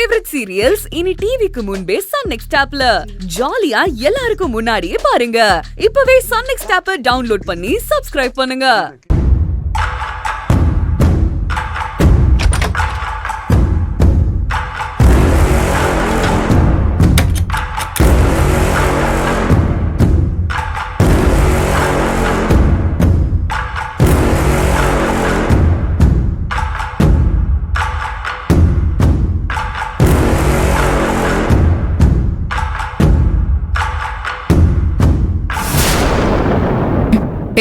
Favourite serials இனி டிவிக்கு முன்பே சன் நெக்ஸ்ட் ஆப்ல ஜாலியா எல்லாருக்கும் முன்னாடியே பாருங்க. இப்பவே சன் நெக்ஸ்ட் ஆப்பை டவுன்லோட் பண்ணி சப்ஸ்கிரைப் பண்ணுங்க.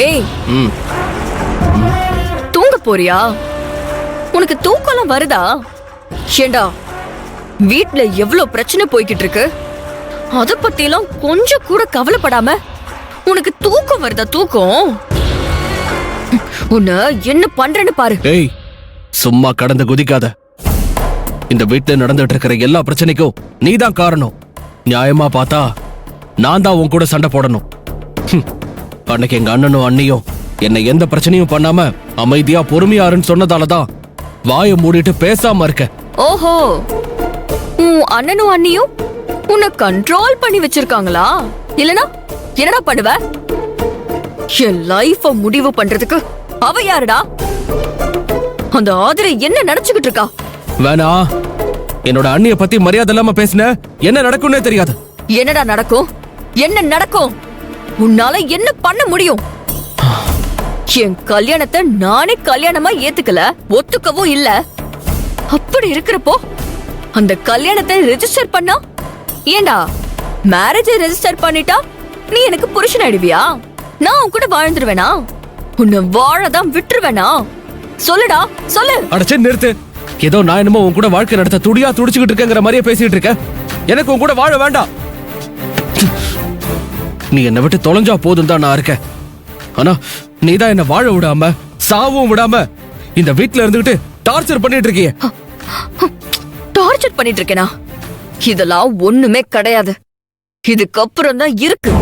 ஏய், தூங்க போறியா? உனக்கு தூக்கம் வருதா? ஏண்டா, வீட்ல எவ்வளவு பிரச்சனை போய்கிட்டு இருக்கு, அத பத்தி எல்லாம் கொஞ்சம் கூட கவலைப்படாம உனக்கு தூக்கம் வருதா? தூக்கம் உன்ன என்ன பண்றேன்னு பாரு. ஏய், சும்மா கடந்து குதிக்காத. இந்த வீட்டுல நடந்துட்டு இருக்கிற எல்லா பிரச்சனைக்கும் நீதான் காரணம். நியாயமா பார்த்தா நான் தான் உன் கூட சண்டை போடணும். அன்னைக்கு எங்க அண்ணனும் அண்ணியும் என்ன எந்த பிரச்சனையும் பண்ணாம அமைதியா பொறுமையாருன்னு சொன்னதாலதான் வாயை மூடிட்டு பேசாம இருக்க. ஓஹோ, உன் அண்ணனும் அண்ணியும் உன்னை கண்ட்ரோல் பண்ணி வச்சிருக்காங்களா? இல்லனா என்னடா பண்ணுவ? என் லைஃப முடிவு பண்றதுக்கு அவ யாருடா? அந்த ஆதிரை என்ன நினைச்சுக்கிட்டு இருக்கா? வேணா, என்னோட அண்ணிய பத்தி மரியாதை இல்லாம பேசின என்ன நடக்கும்னே தெரியாது. என்னடா நடக்கும்? என்ன நடக்கும்? உன்னால என்ன பண்ண முடியும்? என் கல்யாணத்தை நானே கல்யாணமா ஏத்துக்கல, ஒத்துக்கவும் இல்ல. அப்படி இருக்கிறப்போ அந்த கல்யாணத்தை ரெஜிஸ்டர் பண்ணா, ஏண்டா மேரேஜை ரெஜிஸ்டர் பண்ணிட்டா நீ எனக்கு புருஷன் ஆயிடுவியா? நான் உன் கூட வாழ்ந்துருவேனா? உன்னை வாழதான் விட்டுருவேனா? சொல்லுடா, சொல்லு. அடச்சே, நிறுத்து. ஏதோ நான் என்னமோ உன் கூட வாழ்க்கை நடத்த துடியா துடிச்சுக்கிட்டு இருக்கேங்கிற மாதிரியே பேசிட்டு இருக்க. எனக்கு உன் கூட வாழ வேண்டாம். நீ என்னை விட்டு தொலைஞ்சா போதும் தான் நான் இருக்கேன். ஆனா நீதான் என்ன வாழ விடாம சாவும் விடாம இந்த வீட்டுல இருந்துகிட்டு டார்ச்சர் பண்ணிட்டு இருக்கிய. டார்ச்சர் பண்ணிட்டு இருக்கேனா? இதெல்லாம் ஒண்ணுமே கிடையாது. இதுக்கப்புறம் தான் இருக்கு.